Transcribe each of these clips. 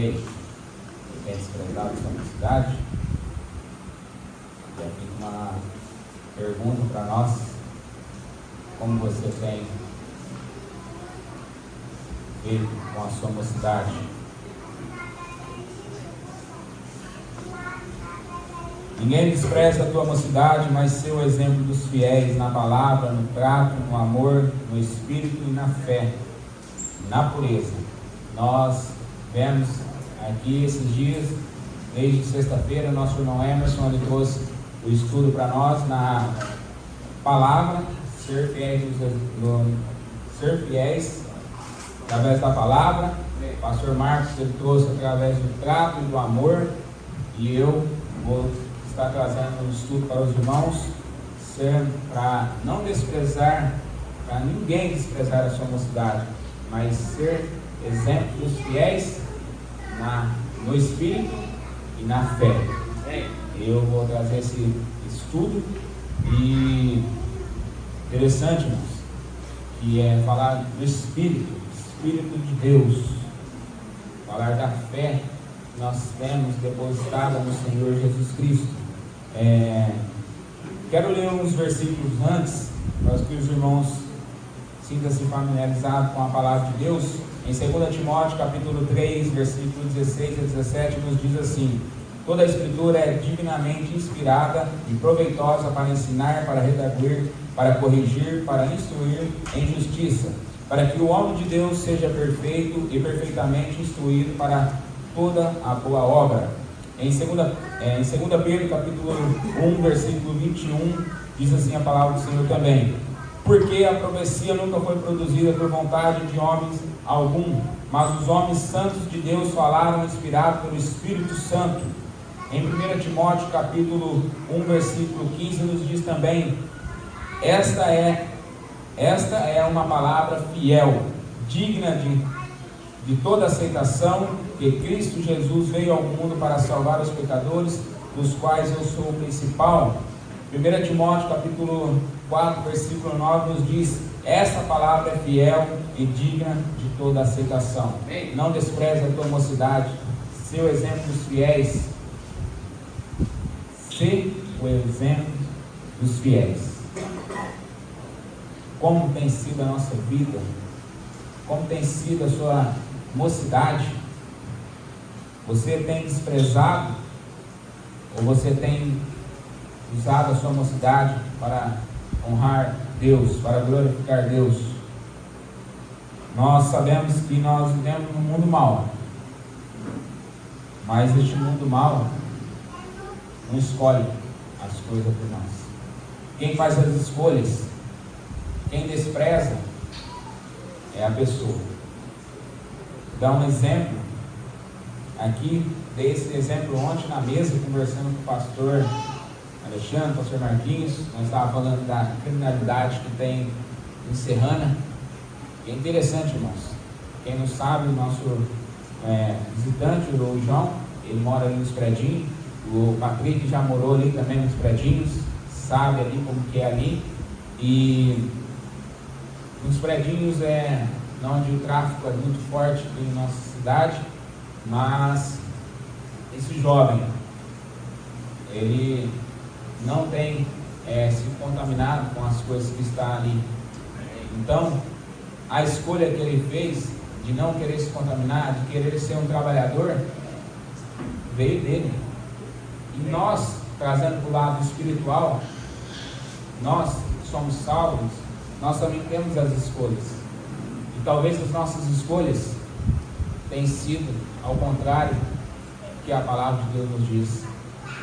E aí? Você tem desprezado a sua mocidade? E aqui uma pergunta para nós: como você tem feito com a sua mocidade? Ninguém despreza a tua mocidade, mas ser o exemplo dos fiéis na palavra, no trato, no amor, no espírito e na fé, na pureza. Nós vemos aqui esses dias, desde sexta-feira, nosso irmão Emerson, ele trouxe o estudo para nós na palavra, ser fiéis através da palavra. O pastor Marcos, ele trouxe através do trato e do amor, e eu vou estar trazendo um estudo para os irmãos, para não desprezar, para ninguém desprezar a sua mocidade, mas ser exemplo dos fiéis no espírito e na fé. Eu vou trazer esse estudo, e interessante, irmãos, que é falar do Espírito de Deus, falar da fé que nós temos depositada no Senhor Jesus Cristo. Quero ler uns versículos antes, para que os irmãos sintam-se familiarizados com a palavra de Deus. Em 2 Timóteo capítulo 3, versículo 16 a 17, nos diz assim: toda a escritura é divinamente inspirada e proveitosa para ensinar, para redarguir, para corrigir, para instruir em justiça, para que o homem de Deus seja perfeito e perfeitamente instruído para toda a boa obra. Em 2 Pedro capítulo 1, versículo 21, diz assim a palavra do Senhor também: porque a profecia nunca foi produzida por vontade de homens algum, mas os homens santos de Deus falaram inspirados pelo Espírito Santo. Em 1 Timóteo capítulo 1, versículo 15, nos diz também: esta é uma palavra fiel, digna de toda aceitação, que Cristo Jesus veio ao mundo para salvar os pecadores, dos quais eu sou o principal. 1 Timóteo capítulo 4, versículo 9 nos diz: essa palavra é fiel e digna de toda aceitação. Não despreze a tua mocidade, ser o exemplo dos fiéis. Ser o exemplo dos fiéis. Como tem sido a nossa vida? Como tem sido a sua mocidade? Você tem desprezado, ou você tem usado a sua mocidade para honrar Deus, para glorificar Deus? Nós sabemos que nós vivemos num mundo mau, mas este mundo mau não escolhe as coisas por nós. Quem faz as escolhas, quem despreza, é a pessoa. Dá um exemplo aqui, dei esse exemplo ontem na mesa, conversando com o pastor Alexandre, pastor Marquinhos. Nós estávamos falando da criminalidade que tem em Serrana. E é interessante, irmãos. Quem não sabe, o nosso visitante, o João, ele mora ali nos predinhos. O Patrick já morou ali também nos predinhos, sabe ali como que é ali. E nos predinhos é onde o tráfico é muito forte aqui na nossa cidade, mas esse jovem, ele não tem se contaminado com as coisas que está ali. Então, a escolha que ele fez de não querer se contaminar, de querer ser um trabalhador, veio dele. E nós, trazendo para o lado espiritual, nós que somos salvos, nós também temos as escolhas. E talvez as nossas escolhas tenham sido ao contrário do que a palavra de Deus nos diz.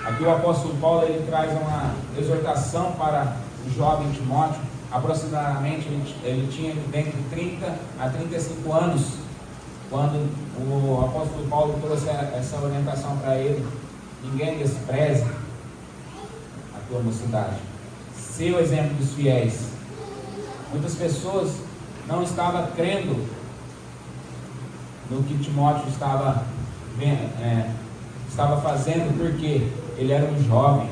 Aqui o apóstolo Paulo, ele traz uma exortação para o jovem Timóteo. Aproximadamente ele tinha entre 30 a 35 anos, quando o apóstolo Paulo trouxe essa orientação para ele: ninguém despreze a tua mocidade, ser o exemplo dos fiéis. Muitas pessoas não estavam crendo no que Timóteo estava fazendo, porque ele era um jovem.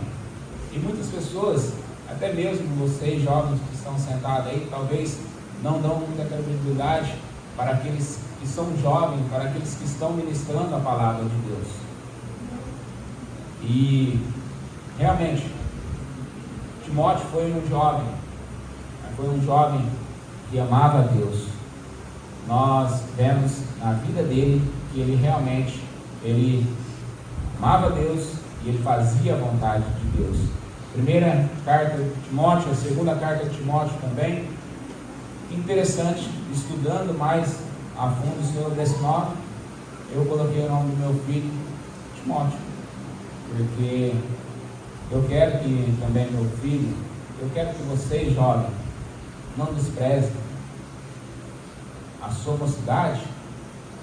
E muitas pessoas, até mesmo vocês jovens que estão sentados aí, talvez não dão muita credibilidade para aqueles que são jovens, para aqueles que estão ministrando a palavra de Deus. E realmente, Timóteo foi um jovem que amava a Deus. Nós vemos na vida dele que ele realmente amava a Deus e ele fazia a vontade de Deus. Primeira carta de Timóteo, a segunda carta de Timóteo também. Interessante, estudando mais a fundo sobre esse nome, eu coloquei o nome do meu filho Timóteo, porque eu quero que também meu filho, eu quero que vocês, jovens, não desprezem a sua mocidade,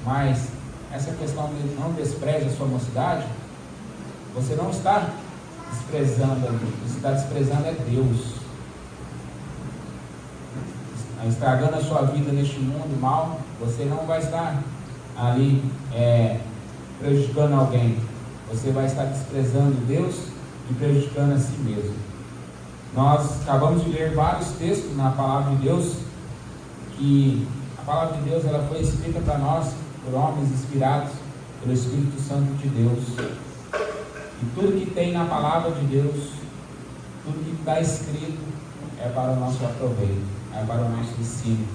mas essa questão de não despreze a sua mocidade, você não está desprezando ali, você está desprezando é Deus, estragando a sua vida neste mundo mal. Você não vai estar ali prejudicando alguém, você vai estar desprezando Deus e prejudicando a si mesmo. Nós acabamos de ler vários textos na palavra de Deus, que a palavra de Deus ela foi escrita para nós por homens inspirados pelo Espírito Santo de Deus, e tudo que tem na palavra de Deus, tudo que está escrito é para o nosso aproveito, é para o nosso ensino.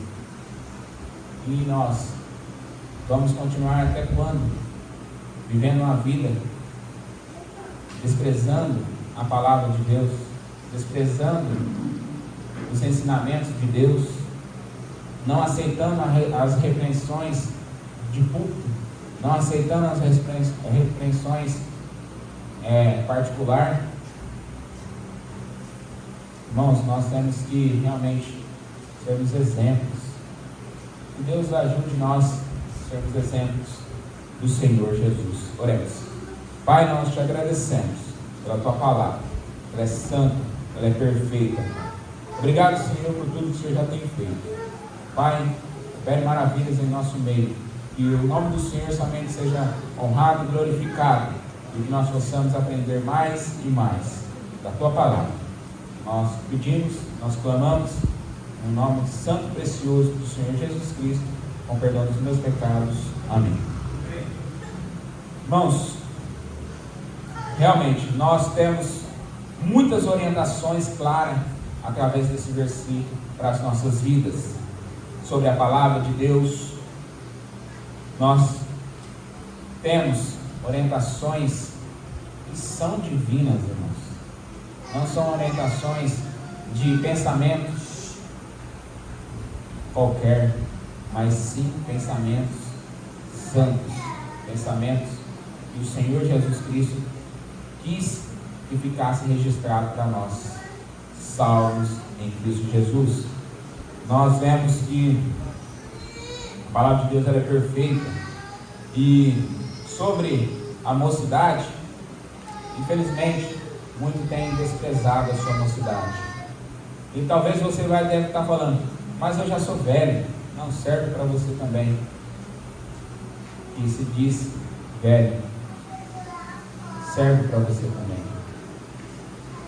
E nós vamos continuar até quando? Vivendo uma vida desprezando a palavra de Deus, desprezando os ensinamentos de Deus, não aceitando as repreensões de púlpito, não aceitando as repreensões particular. Irmãos, nós temos que realmente sermos exemplos. Que Deus ajude nós a sermos exemplos do Senhor Jesus. Oremos. Pai, nós te agradecemos pela tua palavra. Ela é santa, ela é perfeita. Obrigado, Senhor, por tudo que o Senhor já tem feito. Pai, opere maravilhas em nosso meio. Que o nome do Senhor somente seja honrado e glorificado, e que nós possamos aprender mais e mais da tua palavra. Nós pedimos, nós clamamos no nome santo e precioso do Senhor Jesus Cristo, com perdão dos meus pecados. Amém. Irmãos, realmente nós temos muitas orientações claras através desse versículo para as nossas vidas, sobre a palavra de Deus. Nós temos orientações que são divinas, irmãos. Não são orientações de pensamentos qualquer, mas sim pensamentos santos, pensamentos que o Senhor Jesus Cristo quis que ficasse registrado para nós, salvos em Cristo Jesus. Nós vemos que a palavra de Deus ela é perfeita, e sobre a mocidade, infelizmente, muito tem desprezado a sua mocidade. E talvez você deve estar falando, mas eu já sou velho. Não, serve para você também, que se diz velho, serve para você também.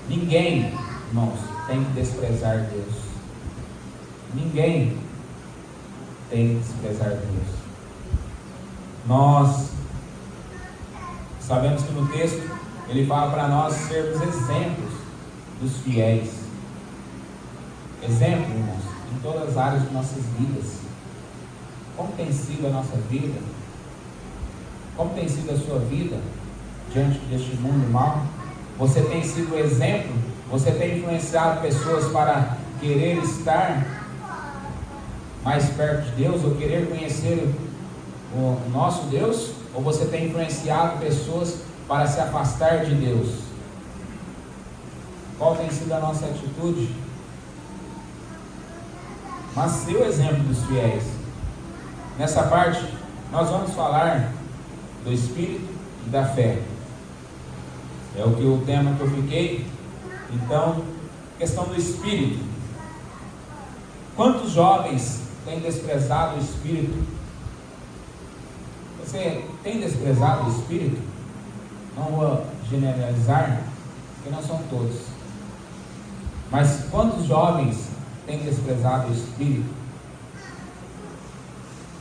Ninguém, irmãos, tem que desprezar Deus. Ninguém tem que desprezar Deus. Nós sabemos que no texto ele fala para nós sermos exemplos dos fiéis. Exemplo, irmãos, em todas as áreas de nossas vidas. Como tem sido a nossa vida? Como tem sido a sua vida diante deste mundo mal? Você tem sido exemplo? Você tem influenciado pessoas para querer estar mais perto de Deus, ou querer conhecer o nosso Deus? Ou você tem influenciado pessoas para se afastar de Deus? Qual tem sido a nossa atitude? Mas ser o exemplo dos fiéis. Nessa parte, nós vamos falar do Espírito e da fé. É o tema que eu fiquei. Então, questão do Espírito. Quantos jovens têm desprezado o Espírito? Você tem desprezado o Espírito? Não vou generalizar, porque não são todos. Mas quantos jovens têm desprezado o Espírito?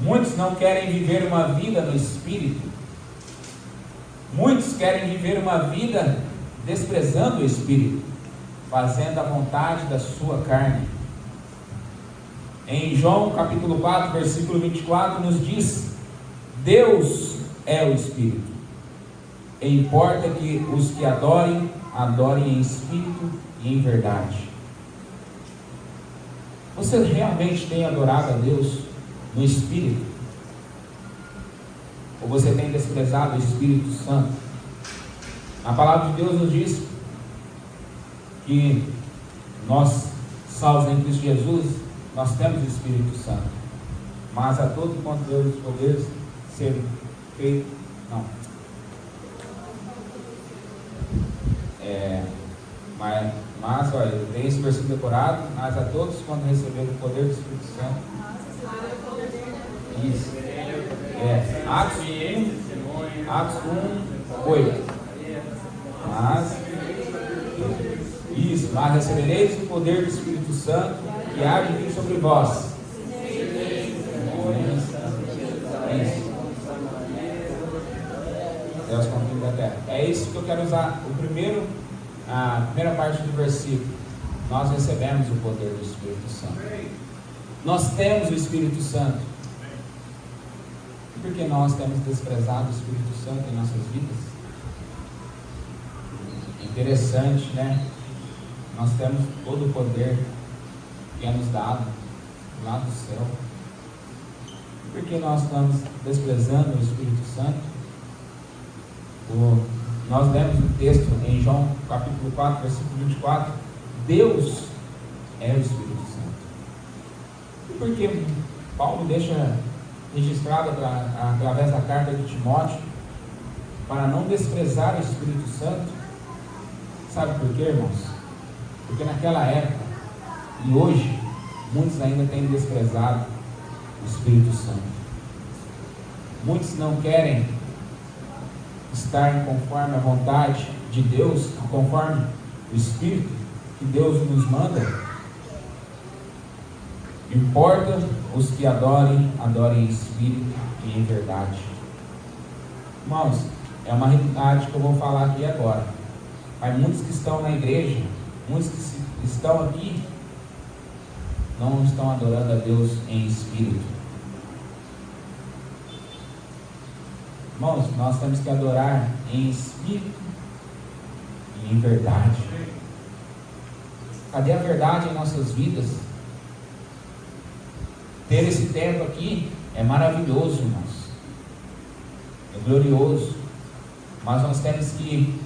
Muitos não querem viver uma vida no Espírito. Muitos querem viver uma vida desprezando o Espírito, fazendo a vontade da sua carne. Em João capítulo 4, versículo 24, nos diz: Deus é o Espírito, e importa que os que adorem, adorem em Espírito e em verdade. Você realmente tem adorado a Deus no Espírito? Ou você tem desprezado o Espírito Santo? A palavra de Deus nos diz que nós, salvos em Cristo Jesus, nós temos o Espírito Santo, mas a todo quanto Deus poderes ser feito, não. Mas olha, tem esse versículo decorado: mas a todos quando receberam o poder do Espírito Santo. Isso. Atos 1, 8. Mas recebereis o poder do Espírito Santo, que há de vir sobre vós. Isso. Deus confins da terra. É isso que eu quero usar. A primeira parte do versículo. Nós recebemos o poder do Espírito Santo. Nós temos o Espírito Santo. E por que nós temos desprezado o Espírito Santo em nossas vidas? Interessante, né? Nós temos todo o poder que é nos dado lá do céu. Por que nós estamos desprezando o Espírito Santo? Nós lemos o texto em João capítulo 4, versículo 24. Deus é o Espírito Santo. E por que Paulo deixa registrado através da carta de Timóteo para não desprezar o Espírito Santo? Sabe por quê, irmãos? Porque naquela época e hoje muitos ainda têm desprezado o Espírito Santo. Muitos não querem estar conforme a vontade de Deus, conforme o Espírito que Deus nos manda. Importa os que adorem, adorem em Espírito e em verdade. Irmãos, é uma realidade que eu vou falar aqui agora. Mas muitos que estão na igreja, muitos que estão aqui, não estão adorando a Deus em Espírito. Irmãos, nós temos que adorar em Espírito e em verdade. Cadê a verdade em nossas vidas? Ter esse tempo aqui é maravilhoso, irmãos. É glorioso. Mas nós temos que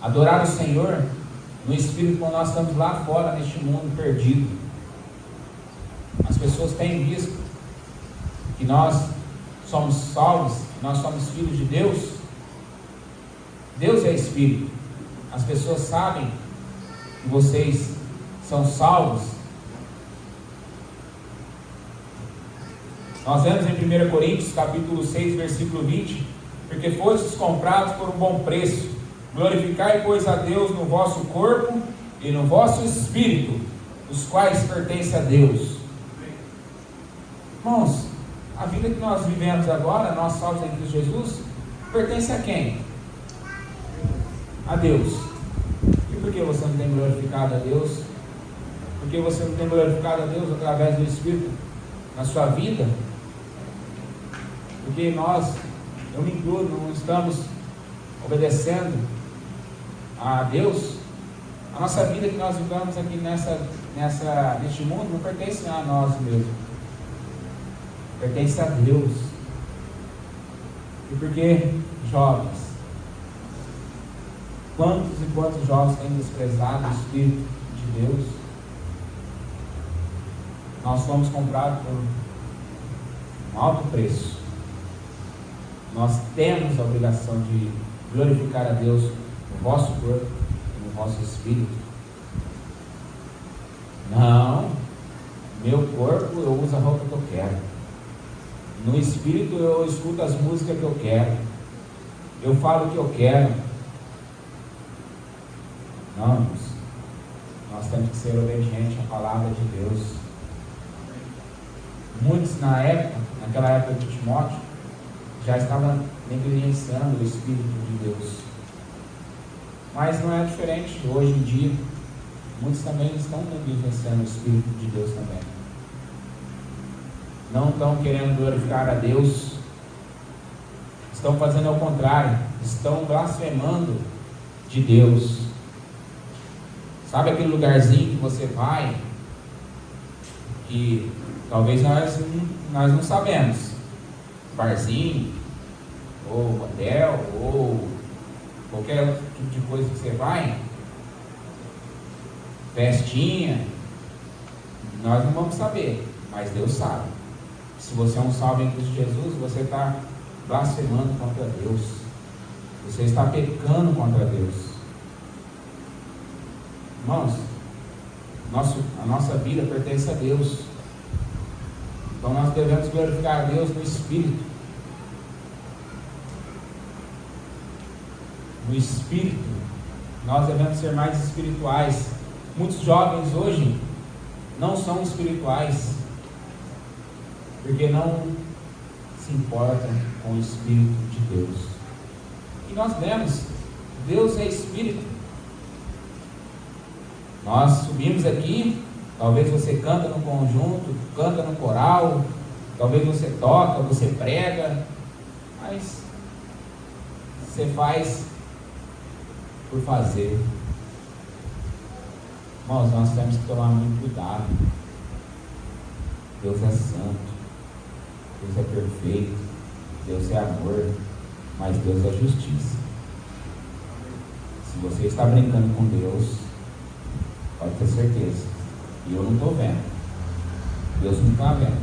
adorar o Senhor no Espírito quando nós estamos lá fora, neste mundo perdido. As pessoas têm visto que nós somos salvos, nós somos filhos de Deus. Deus é Espírito. As pessoas sabem que vocês são salvos. Nós vemos em 1 Coríntios capítulo 6, versículo 20: porque fostes comprados por um bom preço, glorificai, pois, a Deus no vosso corpo e no vosso espírito, os quais pertencem a Deus. Irmãos, a vida que nós vivemos agora, nós salvos em Cristo Jesus, pertence a quem? A Deus. E por que você não tem glorificado a Deus? Por que você não tem glorificado a Deus através do Espírito na sua vida? Porque nós, eu me incluo, não estamos obedecendo a Deus. A nossa vida que nós vivemos aqui neste mundo não pertence a nós mesmos, pertence a Deus. E porque, jovens, quantos e quantos jovens têm desprezado o Espírito de Deus? Nós fomos comprados por um alto preço. Nós temos a obrigação de glorificar a Deus no vosso corpo e no vosso espírito. Não, meu corpo eu uso a roupa que eu quero. No espírito eu escuto as músicas que eu quero. Eu falo o que eu quero. Não, irmãos. Nós temos que ser obedientes à palavra de Deus. Muitos na época, naquela época de Timóteo, já estava negligenciando o Espírito de Deus. Mas não é diferente hoje em dia. Muitos também estão negligenciando o Espírito de Deus também. Não estão querendo glorificar a Deus. Estão fazendo ao contrário. Estão blasfemando de Deus. Sabe aquele lugarzinho que você vai, que talvez nós não sabemos, barzinho, ou hotel, ou qualquer tipo de coisa que você vai, festinha, nós não vamos saber, mas Deus sabe. Se você é um salvo em Cristo Jesus, você está blasfemando contra Deus, você está pecando contra Deus. Irmãos, a nossa vida pertence a Deus. Então nós devemos glorificar a Deus no Espírito. No Espírito, nós devemos ser mais espirituais. Muitos jovens hoje não são espirituais, porque não se importam com o Espírito de Deus. E nós vemos, Deus é Espírito. Nós subimos aqui, talvez você canta no conjunto, canta no coral, talvez você toca, você prega, mas você faz por fazer. Irmãos, nós temos que tomar muito cuidado. Deus é santo, Deus é perfeito, Deus é amor, mas Deus é justiça. Se você está brincando com Deus, pode ter certeza, e eu não estou vendo, Deus não está vendo,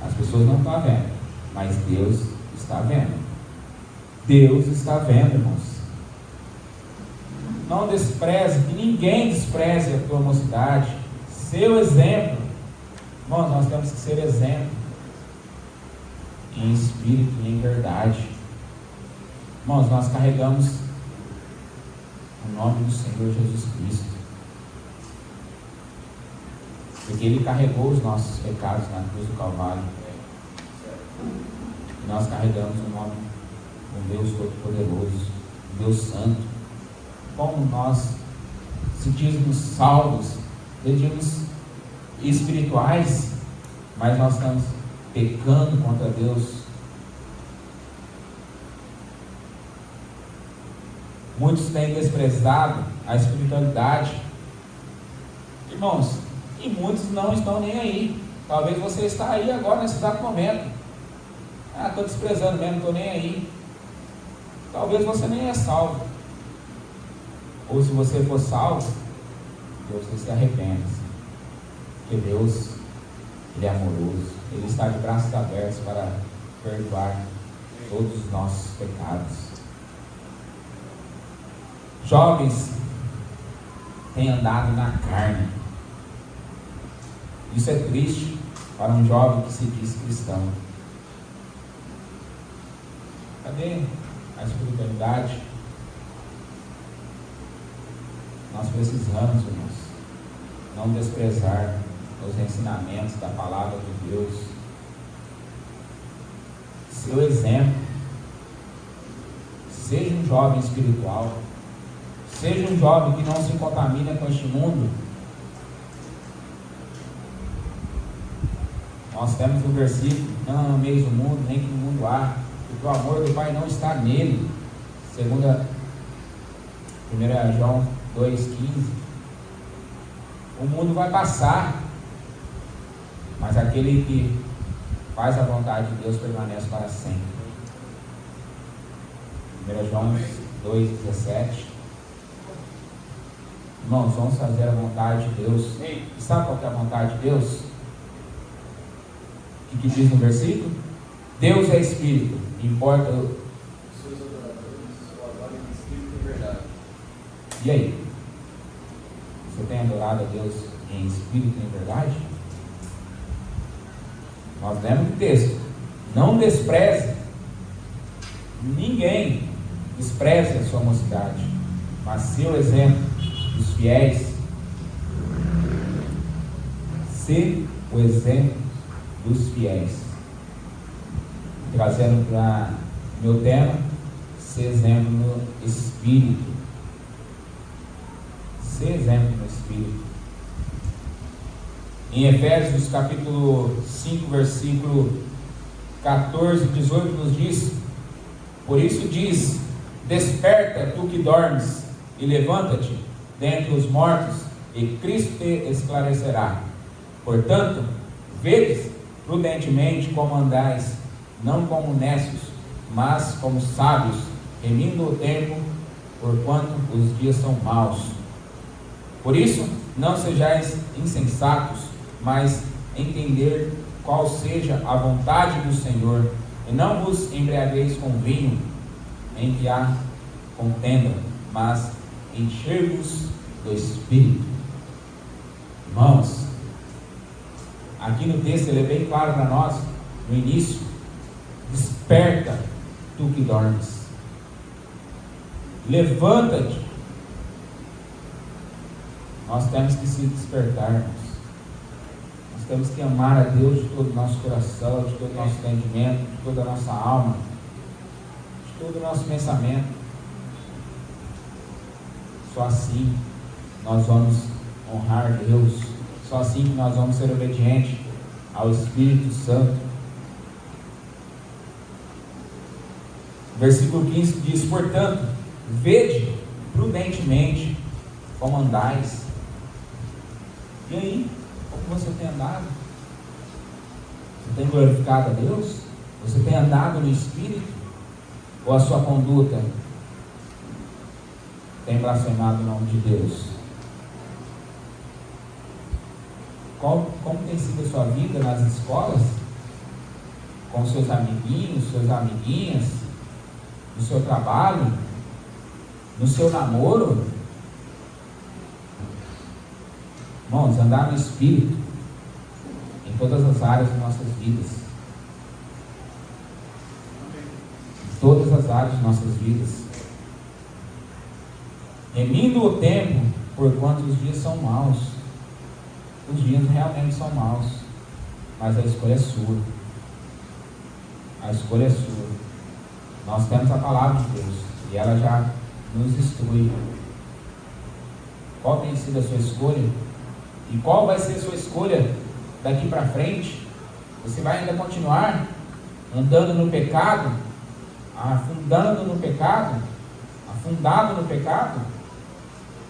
as pessoas não estão vendo, mas Deus está vendo. Deus está vendo, irmãos. Não despreze, que ninguém despreze a tua mocidade, seu exemplo. Irmãos, nós temos que ser exemplo em espírito e em verdade. Irmãos, nós carregamos o nome do Senhor Jesus Cristo, porque Ele carregou os nossos pecados na cruz do Calvário. E nós carregamos o nome do Deus Todo-Poderoso, Deus Santo. Como nós sentimos salvos, sentimos espirituais, mas nós estamos pecando contra Deus. Muitos têm desprezado a espiritualidade, irmãos, e muitos não estão nem aí. Talvez você está aí agora nesse exato momento. Estou desprezando mesmo, não estou nem aí. Talvez você nem é salvo. Ou se você for salvo, Deus se arrepende. Porque Deus, Ele é amoroso. Ele está de braços abertos para perdoar todos os nossos pecados. Jovens têm andado na carne. Isso é triste para um jovem que se diz cristão. Cadê a espiritualidade? Nós precisamos, irmãos, não desprezar os ensinamentos da palavra de Deus. Seu exemplo. Seja um jovem espiritual. Seja um jovem que não se contamina com este mundo. Nós temos um versículo: não ameis o mundo, nem que o mundo há, porque o amor do Pai não está nele. 1 João 2,15. O mundo vai passar, mas aquele que faz a vontade de Deus permanece para sempre. 1 João 2,17. Irmãos, vamos fazer a vontade de Deus. E sabe qual que é a vontade de Deus? O que diz no versículo? Deus é Espírito, importa seus adoradores o adorem em Espírito e verdade. E aí? Você tem adorado a Deus em Espírito e em verdade? Nós lemos o texto: não despreze, ninguém despreze a sua mocidade, mas seu exemplo dos fiéis. Ser o exemplo dos fiéis. trazendo para meu tema, ser exemplo no Espírito. Ser exemplo no Espírito. Em Efésios capítulo 5, versículo 14 e 18 nos diz: por isso diz, desperta tu que dormes, e levanta-te dentre os mortos, e Cristo te esclarecerá. Portanto, vedes prudentemente como andais, não como necios, mas como sábios, remindo o tempo, porquanto os dias são maus. Por isso, não sejais insensatos, mas entender qual seja a vontade do Senhor, e não vos embriagueis com vinho, em que há contenda, mas encher-vos do Espírito. Irmãos, aqui no texto ele é bem claro para nós, no início: desperta tu que dormes, levanta-te. Nós temos que se despertar, irmãos. Nós temos que amar a Deus de todo o nosso coração, de todo o nosso entendimento, de toda a nossa alma, de todo o nosso pensamento. Só assim nós vamos honrar Deus. Só assim que nós vamos ser obedientes ao Espírito Santo. Versículo 15 diz: portanto, vede prudentemente como andais. E aí, como você tem andado? Você tem glorificado a Deus? Você tem andado no Espírito? Ou a sua conduta tem blasfemado o nome de Deus? Como tem sido a sua vida nas escolas? Com seus amiguinhos, suas amiguinhas? No seu trabalho? No seu namoro? Irmãos, andar no Espírito em todas as áreas de nossas vidas. Em todas as áreas de nossas vidas. Remindo o tempo, porquanto os dias são maus. Os dias realmente são maus, mas a escolha é sua. A escolha é sua. Nós temos a palavra de Deus e ela já nos instrui. Qual tem sido a sua escolha? E qual vai ser a sua escolha daqui para frente? Você vai ainda continuar andando no pecado, afundando no pecado, afundado no pecado?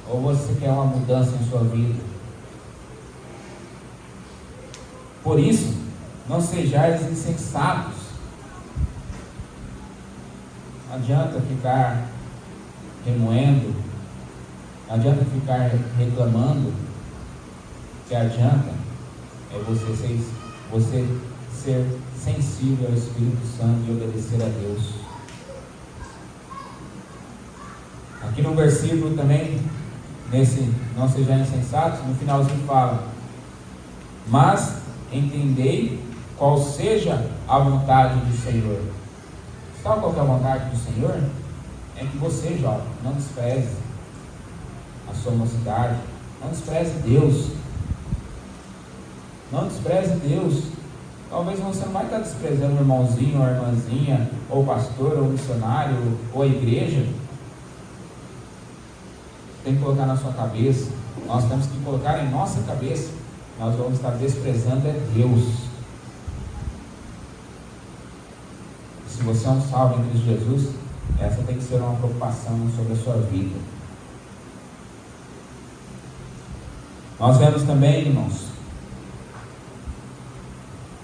Ou você quer uma mudança em sua vida? Por isso, não sejais insensatos. Não adianta ficar remoendo, não adianta ficar reclamando. O que adianta é você ser sensível ao Espírito Santo e obedecer a Deus. Aqui no versículo também, nesse não sejam insensatos, no finalzinho fala: mas entendei qual seja a vontade do Senhor. Sabe qual é a vontade do Senhor? É que você, jovem, não despreze a sua mocidade, não despreze Deus. Não despreze Deus. Talvez você não vai estar desprezando o irmãozinho, ou a irmãzinha, ou o pastor, ou o missionário, ou a igreja. Tem que colocar na sua cabeça. Nós temos que colocar em nossa cabeça. Nós vamos estar desprezando é Deus. Se você é um salvo em Cristo Jesus, essa tem que ser uma preocupação sobre a sua vida. Nós vemos também, irmãos,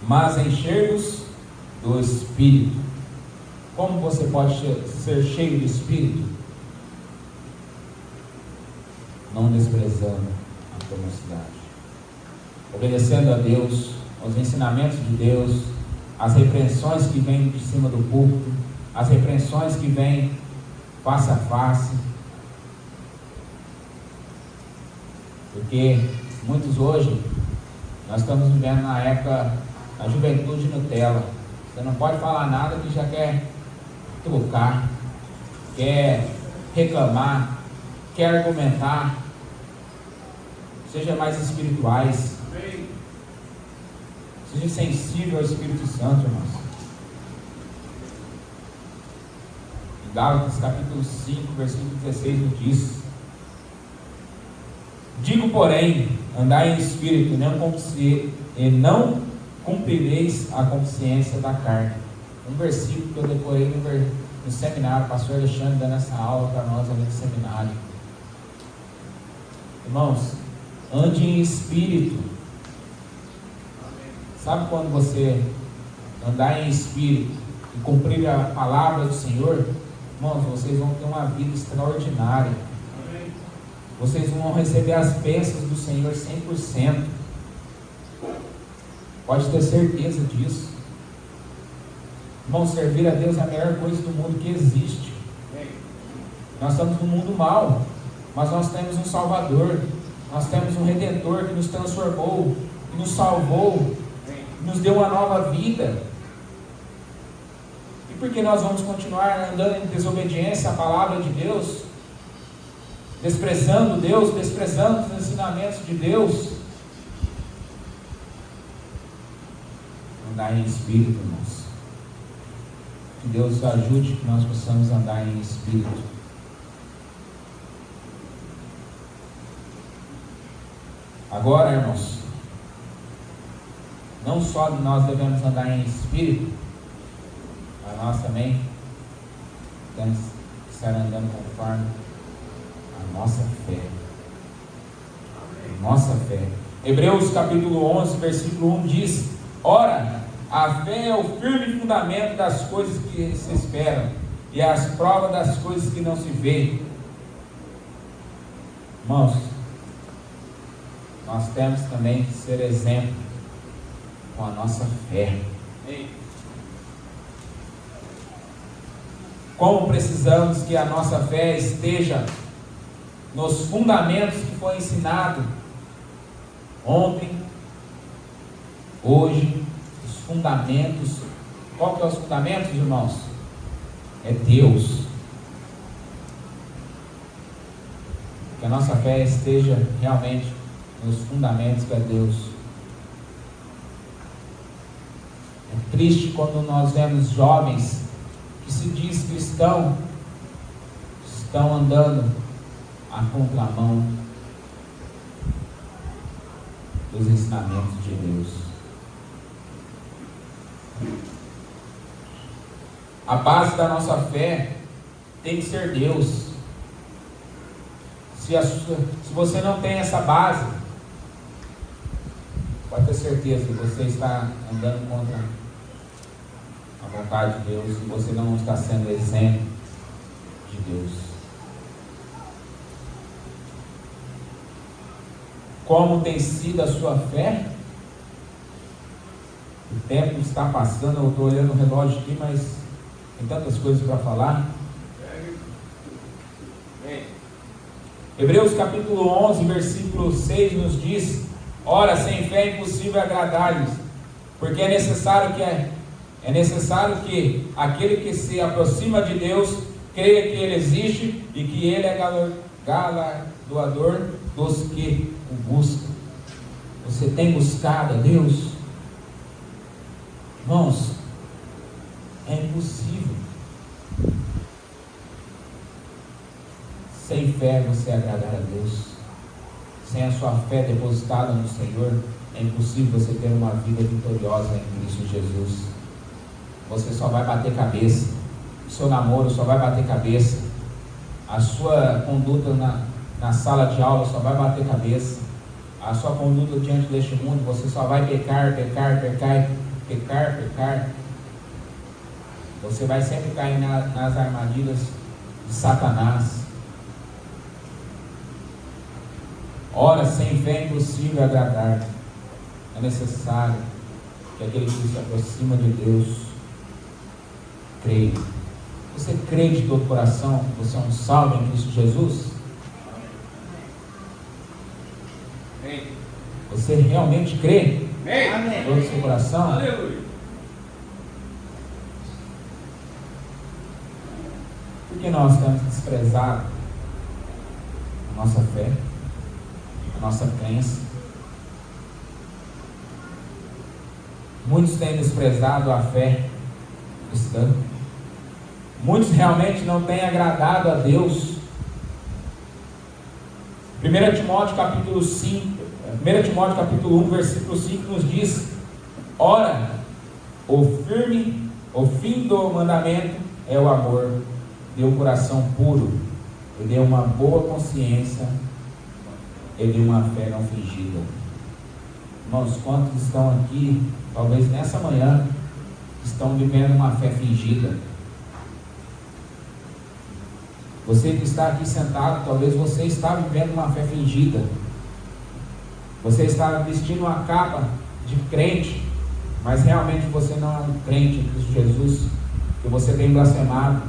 mas encher-vos do Espírito. Como você pode ser cheio do Espírito? Não desprezando a tua mocidade, obedecendo a Deus, aos ensinamentos de Deus, as repreensões que vêm de cima do púlpito, as repreensões que vêm face a face. Porque muitos hoje, nós estamos vivendo na época da juventude Nutella. Você não pode falar nada que já quer trocar, quer reclamar, quer argumentar. Seja mais espirituais. Seja sensível ao Espírito Santo, irmãos. Gálatas capítulo 5, versículo 16 nos diz: digo, porém, andai em espírito, e não cumprireis a consciência da carne. Um versículo que eu decorei no seminário, o pastor Alexandre dando essa aula para nós ali no seminário. Irmãos, ande em espírito. Sabe quando você andar em espírito e cumprir a palavra do Senhor, irmãos, vocês vão ter uma vida extraordinária. Vocês vão receber as bênçãos do Senhor 100%. Pode ter certeza disso. Irmãos, servir a Deus é a melhor coisa do mundo que existe. Nós estamos no mundo mau, mas nós temos um Salvador, nós temos um Redentor que nos transformou, que nos salvou, que nos deu uma nova vida. E por que nós vamos continuar andando em desobediência à palavra de Deus, desprezando Deus, desprezando os ensinamentos de Deus? Andar em espírito, irmãos. Que Deus ajude que nós possamos andar em espírito. Agora, irmãos, não só nós devemos andar em espírito, mas nós também temos que estar andando conforme a nossa fé. A nossa fé. Hebreus capítulo 11, versículo 1 diz: ora, a fé é o firme fundamento das coisas que se esperam e as provas das coisas que não se veem. Irmãos, nós temos também que ser exemplo com a nossa fé. Como precisamos que a nossa fé esteja nos fundamentos que foi ensinado ontem, hoje, os fundamentos. Qual que é os fundamentos, irmãos? É Deus. Que a nossa fé esteja realmente nos fundamentos que é Deus. É triste quando nós vemos jovens que se diz cristão, estão andando a contramão dos ensinamentos de Deus. A base da nossa fé tem que ser Deus. Se você não tem essa base, pode ter certeza que você está andando contra a vontade de Deus, e você não está sendo exemplo de Deus. Como tem sido a sua fé? O tempo está passando, eu estou olhando o relógio aqui, mas tem tantas coisas para falar. Hebreus capítulo 11, versículo 6 nos diz: ora, sem fé é impossível agradar-lhes, porque é necessário que aquele que se aproxima de Deus creia que Ele existe e que Ele é galardoador dos que o buscam. Você tem buscado a Deus? Irmãos, é impossível. Sem fé você agradar a Deus. Sem a sua fé depositada no Senhor, é impossível você ter uma vida vitoriosa em Cristo Jesus. Você só vai bater cabeça. O seu namoro só vai bater cabeça. A sua conduta na sala de aula só vai bater cabeça. A sua conduta diante deste mundo, você só vai pecar. Você vai sempre cair nas armadilhas de Satanás. Ora, sem fé é impossível agradar. É necessário que aquele que se aproxima de Deus creia. Você crê de todo o coração que você é um salvo em Cristo Jesus? Amém. Você realmente crê? Amém. De todo o seu coração? Aleluia. Por que nós temos desprezado a nossa fé, a nossa crença? Muitos têm desprezado a fé cristã. Muitos realmente não têm agradado a Deus. 1 Timóteo capítulo 1, versículo 5 nos diz: ora, o fim do mandamento é o amor, de um coração puro, e de uma boa consciência, e de uma fé não fingida. Irmãos, quantos estão aqui, talvez nessa manhã, estão vivendo uma fé fingida? Você que está aqui sentado, talvez você está vivendo uma fé fingida. Você está vestindo uma capa de crente, mas realmente você não é um crente em Cristo Jesus, que você tem blasfemado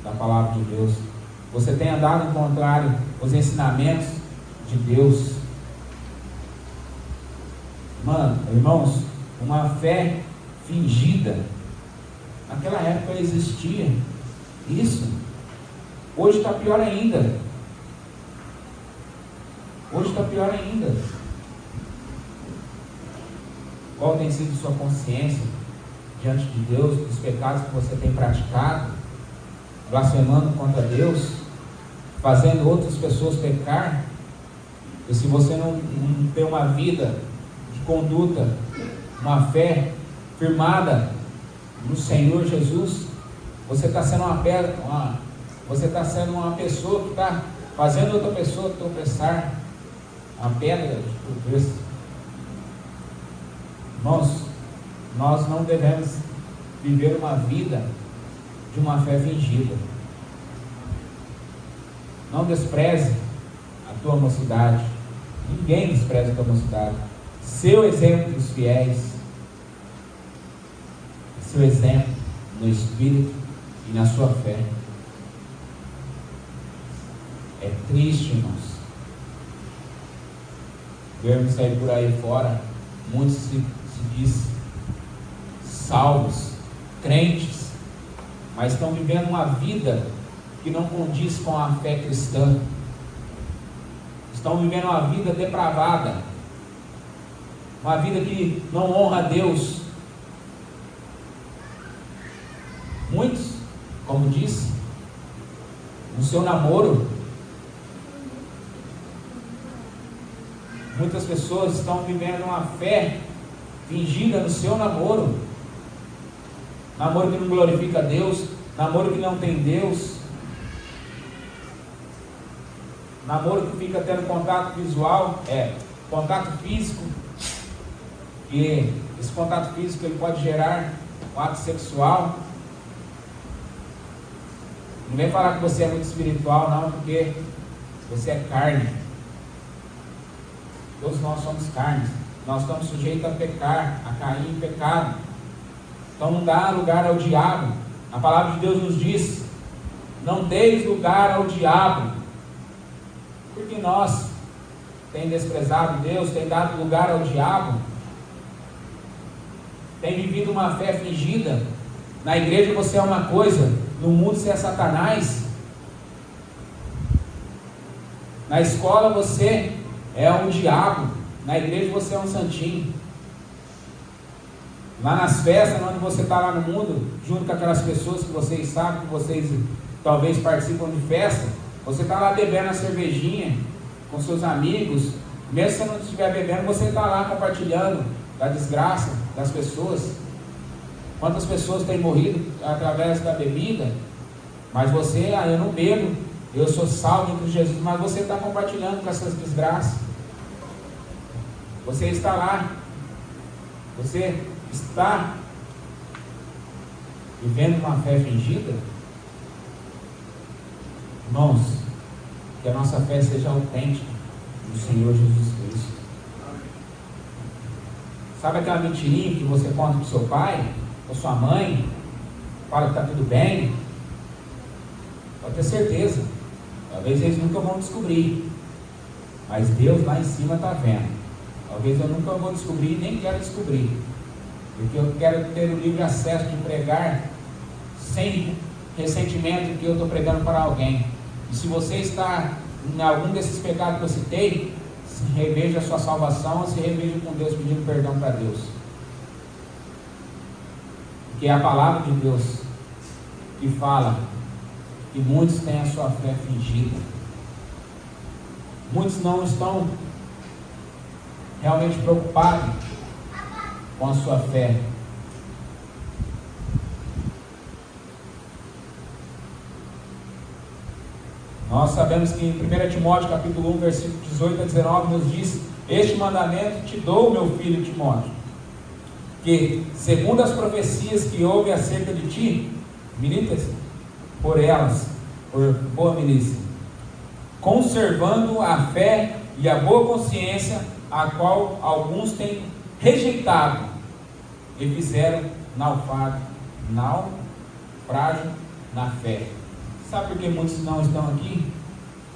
da palavra de Deus. Você tem andado em contrário aos ensinamentos de Deus. Irmãos, uma fé fingida, naquela época existia isso. Hoje está pior ainda. Qual tem sido sua consciência diante de Deus, dos pecados que você tem praticado, blasfemando contra Deus, fazendo outras pessoas pecar? E se você não tem uma vida de conduta, uma fé firmada no Senhor Jesus, você está sendo uma pessoa que está fazendo outra pessoa tropeçar, uma pedra de tropeço. Irmãos, nós não devemos viver uma vida de uma fé fingida. Não despreze a tua mocidade. Ninguém despreza a tua mocidade. Seu exemplo dos fiéis, seu exemplo no Espírito e na sua fé. É triste, irmãos, vermos sair por aí fora muitos se diz salvos, crentes, mas estão vivendo uma vida que não condiz com a fé cristã. Estão vivendo uma vida depravada, uma vida que não honra a Deus. Muitos, como disse, no seu namoro, muitas pessoas estão vivendo uma fé fingida no seu namoro. Namoro que não glorifica a Deus, namoro que não tem Deus, namoro que fica tendo contato visual, contato físico, e esse contato físico ele pode gerar um ato sexual. Não vem falar que você é muito espiritual, não, porque você é carne. Todos nós somos carnes. Nós estamos sujeitos a pecar, a cair em pecado. Então não dá lugar ao diabo. A palavra de Deus nos diz: não deis lugar ao diabo. Porque nós tem desprezado Deus, tem dado lugar ao diabo, tem vivido uma fé fingida. Na igreja você é uma coisa, no mundo você é Satanás. Na escola você é um diabo, na igreja você é um santinho. Lá nas festas, onde você está lá no mundo, junto com aquelas pessoas que vocês sabem, que vocês talvez participam de festa, você está lá bebendo a cervejinha com seus amigos. Mesmo se você não estiver bebendo, você está lá compartilhando da desgraça das pessoas. Quantas pessoas têm morrido através da bebida? Mas você, eu não bebo, eu sou salvo em Jesus, mas você está compartilhando com essas desgraças. Você está lá, você está vivendo uma fé fingida? Irmãos, que a nossa fé seja autêntica no Senhor Jesus Cristo. Sabe aquela mentirinha que você conta para o seu pai, para sua mãe, fala que está tudo bem? Pode ter certeza, talvez eles nunca vão descobrir, mas Deus lá em cima está vendo. Talvez eu nunca vou descobrir, nem quero descobrir, porque eu quero ter o livre acesso de pregar sem ressentimento que eu estou pregando para alguém. E se você está em algum desses pecados que eu citei, se reveja a sua salvação, se reveja com Deus, pedindo perdão para Deus, porque a palavra de Deus que fala que muitos têm a sua fé fingida. Muitos não estão realmente preocupados com a sua fé. Nós sabemos que em 1 Timóteo capítulo 1, versículo 18 a 19 nos diz: este mandamento te dou, meu filho Timóteo, que segundo as profecias que houve acerca de ti, milita-se por elas, por boa milícia, conservando a fé e a boa consciência, a qual alguns têm rejeitado e fizeram naufrágio na fé. Sabe por que muitos não estão aqui?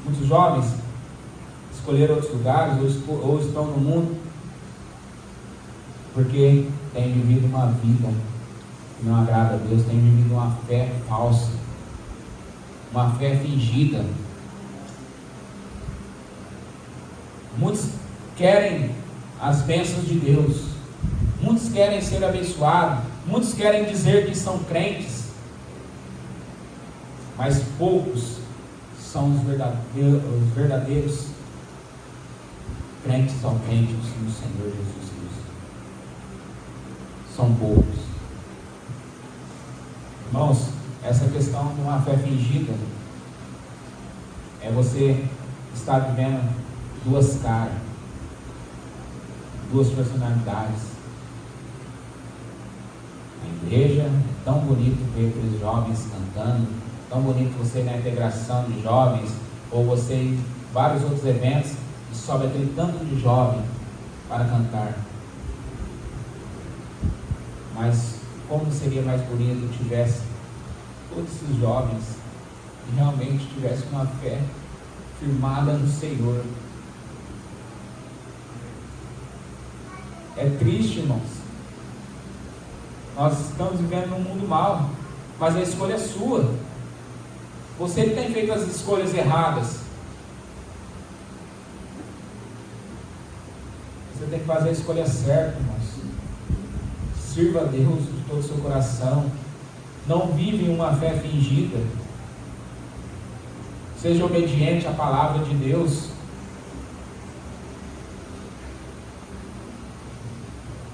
Muitos jovens escolheram outros lugares ou estão no mundo porque têm vivido uma vida que não agrada a Deus, têm vivido uma fé falsa, uma fé fingida. Muitos querem as bênçãos de Deus, muitos querem ser abençoados, muitos querem dizer que são crentes, mas poucos são os verdadeiros crentes autênticos no Senhor Jesus Cristo. São poucos. Irmãos, essa questão de uma fé fingida é você estar vivendo duas caras, duas personalidades. A igreja, é tão bonito ver aqueles jovens cantando, tão bonito você ir na integração de jovens, ou você ir em vários outros eventos e sobe aquele tanto de jovem para cantar. Mas como seria mais bonito se tivesse todos esses jovens que realmente tivessem uma fé firmada no Senhor. É triste, irmãos. Nós estamos vivendo num mundo mau, mas a escolha é sua. Você que tem feito as escolhas erradas. Você tem que fazer a escolha certa, irmãos. Sirva a Deus de todo o seu coração. Não vive uma fé fingida. Seja obediente à palavra de Deus.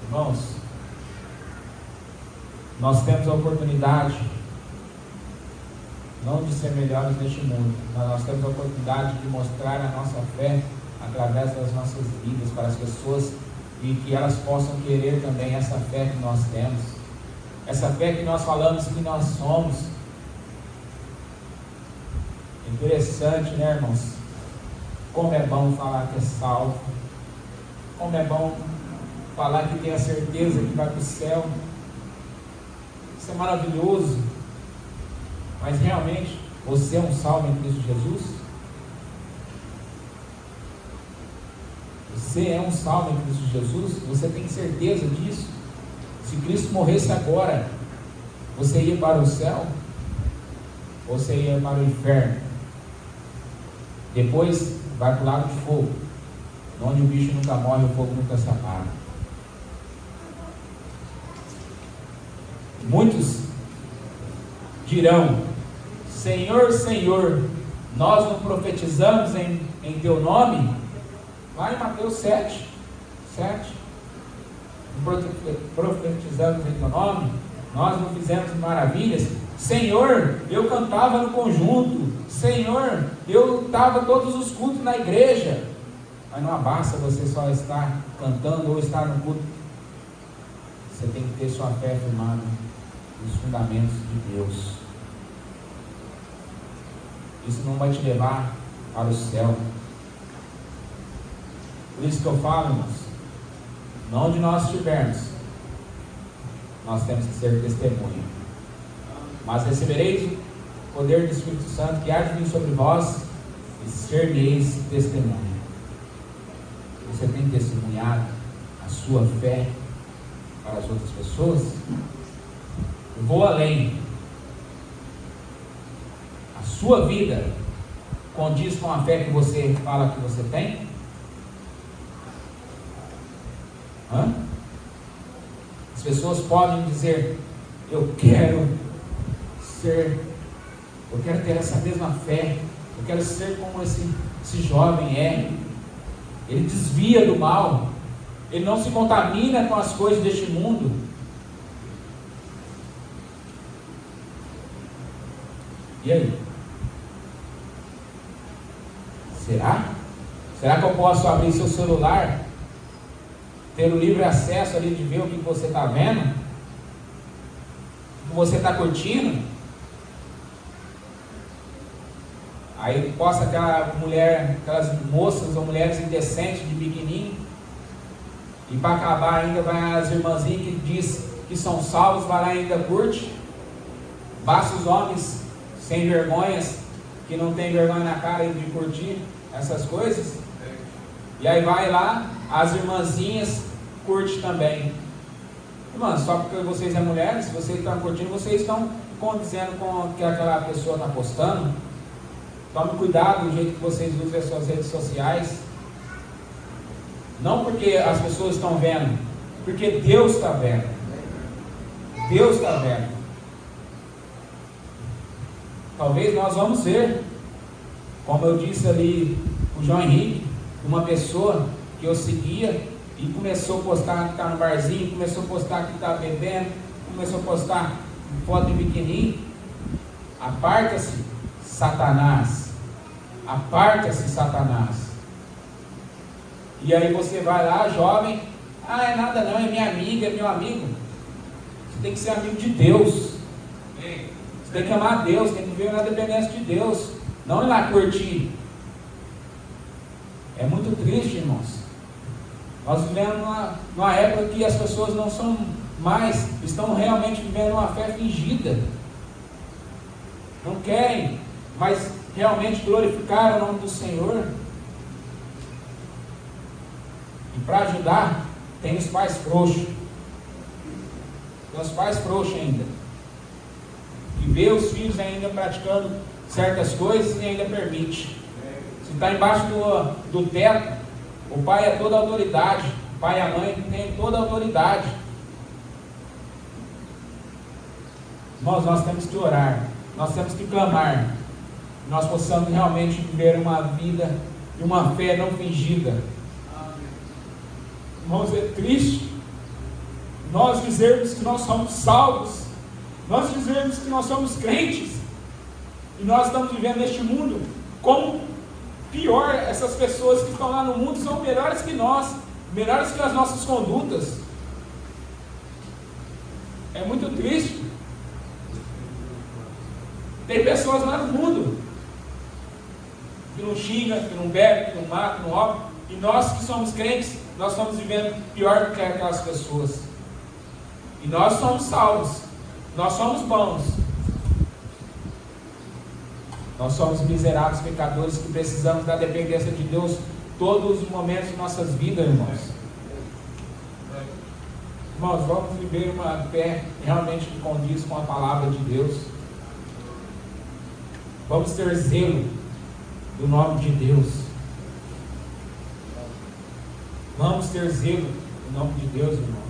Irmãos, nós temos a oportunidade não de ser melhores neste mundo, mas nós temos a oportunidade de mostrar a nossa fé através das nossas vidas para as pessoas, e que elas possam querer também essa fé que nós temos, essa fé que nós falamos que nós somos. Interessante, né, irmãos? Como é bom falar que é salvo, como é bom falar que tem a certeza que vai para o céu. Isso é maravilhoso. Mas realmente, você é um salvo em Cristo Jesus? Você é um salvo em Cristo Jesus? Você tem certeza disso? Se Cristo morresse agora, você ia para o céu? Ou você ia para o inferno? Depois vai para o lago de fogo, onde o bicho nunca morre, o fogo nunca se apaga. Muitos dirão: Senhor, Senhor, nós não profetizamos em Teu nome? Lá em Mateus 7. Profetizamos em Teu nome? Nós não fizemos maravilhas? Senhor, eu cantava no conjunto. Senhor, eu estava todos os cultos na igreja. Mas não basta você só estar cantando ou estar no culto. Você tem que ter sua fé firmada nos fundamentos de Deus. Isso não vai te levar para o céu. Por isso que eu falo, irmãos, onde nós estivermos, nós temos que ser testemunha. Mas recebereis o poder do Espírito Santo, que há de vir sobre vós, e ser-me-eis testemunha. Você tem testemunhado a sua fé para as outras pessoas? Eu vou além. A sua vida condiz com a fé que você fala que você tem? As pessoas podem dizer: eu quero eu quero ter essa mesma fé, eu quero ser como esse jovem é. Ele desvia do mal, ele não se contamina com as coisas deste mundo. E aí? Será? Será que eu posso abrir seu celular, ter o livre acesso ali de ver o que você está vendo? O que você está curtindo? Aí posta aquela mulher, aquelas moças ou mulheres indecentes de biquininho, e para acabar ainda vai as irmãzinhas que diz que são salvos, vai lá e ainda curte. Basta os homens sem vergonhas, que não tem vergonha na cara de curtir essas coisas, e aí vai lá, as irmãzinhas curte também. Irmãos, só porque vocês é mulheres, se vocês estão curtindo, vocês estão condizendo com o que aquela pessoa está postando. Tome cuidado do jeito que vocês usam as suas redes sociais. Não porque as pessoas estão vendo, porque Deus está vendo. Deus está vendo. Talvez nós vamos ver, como eu disse ali, o João Henrique, uma pessoa que eu seguia e começou a postar que está no barzinho, começou a postar que está bebendo, começou a postar foto de biquininho. Aparta-se, Satanás. Aparta-se, Satanás. E aí você vai lá, jovem, é nada não, é minha amiga, é meu amigo. Você tem que ser amigo de Deus. Você tem que amar a Deus, tem que viver na dependência de Deus, não ir lá curtir. É muito triste, irmãos. Nós vivemos numa época que as pessoas não são mais, estão realmente vivendo uma fé fingida. Não querem mais realmente glorificar o nome do Senhor. E para ajudar, tem os pais frouxos. Tem os pais frouxos ainda. E vê os filhos ainda praticando certas coisas e ainda permite. Se está embaixo do teto, o pai é toda a autoridade. O pai e a mãe têm toda a autoridade. Nós temos que orar. Nós temos que clamar. Nós possamos realmente viver uma vida e uma fé não fingida. Irmãos, é triste nós dizermos que nós somos salvos, nós dizermos que nós somos crentes, e nós estamos vivendo neste mundo como pior. Essas pessoas que estão lá no mundo são melhores que nós, melhores que as nossas condutas. É muito triste. Tem pessoas lá no mundo que não xinga, que não bebe, que não mata, que não rouba, e nós que somos crentes, nós estamos vivendo pior do que aquelas pessoas. E nós somos salvos, nós somos bons, nós somos miseráveis pecadores que precisamos da dependência de Deus todos os momentos de nossas vidas, irmãos. Irmãos, vamos viver uma fé realmente que condiz com a palavra de Deus. Vamos ter zelo do nome de Deus. Vamos ter zelo do nome de Deus, irmãos.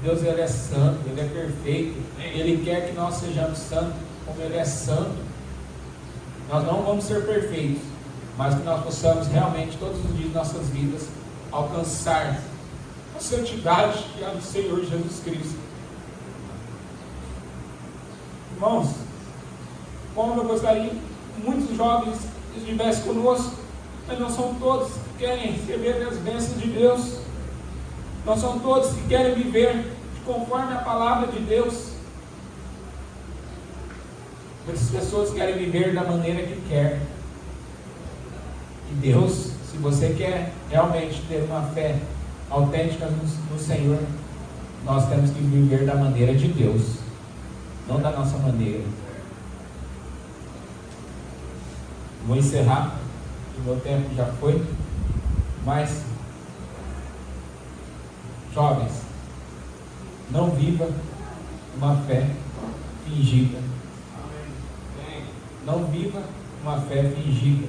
Deus, Ele é santo, Ele é perfeito. Ele quer que nós sejamos santos como Ele é santo. Nós não vamos ser perfeitos, mas que nós possamos realmente, todos os dias de nossas vidas, alcançar a santidade que é do Senhor Jesus Cristo. Irmãos, como eu gostaria que muitos jovens estivessem conosco, mas não são todos que querem receber as bênçãos de Deus. Não são todos que querem viver conforme a palavra de Deus. Muitas pessoas querem viver da maneira que quer. E Deus, se você quer realmente ter uma fé autêntica no Senhor, nós temos que viver da maneira de Deus, não da nossa maneira. Vou encerrar, o meu tempo já foi, mas jovens, não viva uma fé fingida. Não viva uma fé fingida.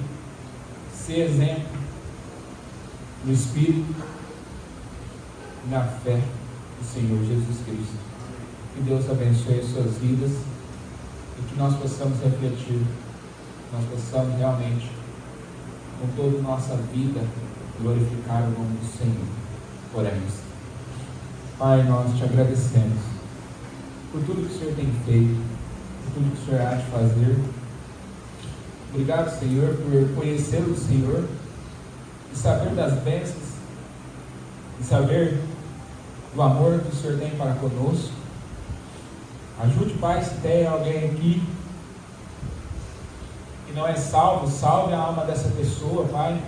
Ser exemplo no Espírito e na fé do Senhor Jesus Cristo. Que Deus abençoe as suas vidas. e que nós possamos refletir, nós possamos realmente, com toda a nossa vida, glorificar o nome do Senhor. Oremos. Pai, nós te agradecemos por tudo que o Senhor tem feito, por tudo que o Senhor há de fazer. Obrigado, Senhor, por conhecer o Senhor e saber das bênçãos e saber do amor que o Senhor tem para conosco. Ajude, Pai, se tem alguém aqui que não é salvo, salve a alma dessa pessoa, Pai.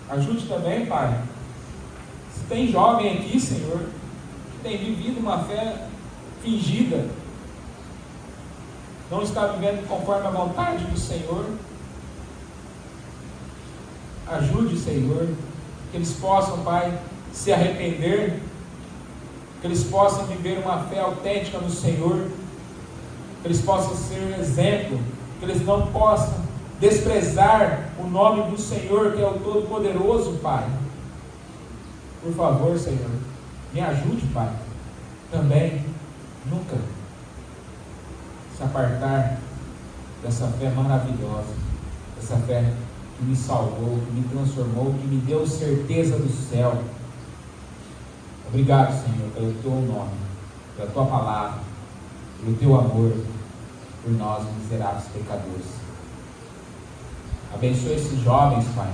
Ajude também, Pai, se tem jovem aqui, Senhor, que tem vivido uma fé fingida, não está vivendo conforme a vontade do Senhor. Ajude, Senhor, que eles possam, Pai, se arrepender, que eles possam viver uma fé autêntica no Senhor, que eles possam ser um exemplo, que eles não possam desprezar o nome do Senhor, que é o Todo-Poderoso, Pai. Por favor, Senhor, me ajude, Pai, também nunca se apartar dessa fé maravilhosa, dessa fé que me salvou, que me transformou, que me deu certeza do céu. Obrigado, Senhor, pelo teu nome, pela tua palavra, pelo teu amor por nós, miseráveis pecadores. Abençoe esses jovens, Pai,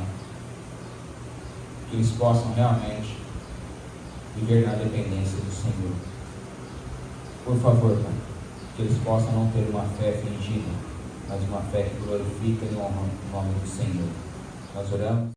que eles possam realmente viver na dependência do Senhor. Por favor, Pai, que eles possam não ter uma fé fingida, mas uma fé que glorifica e honra o nome do Senhor. Nós oramos.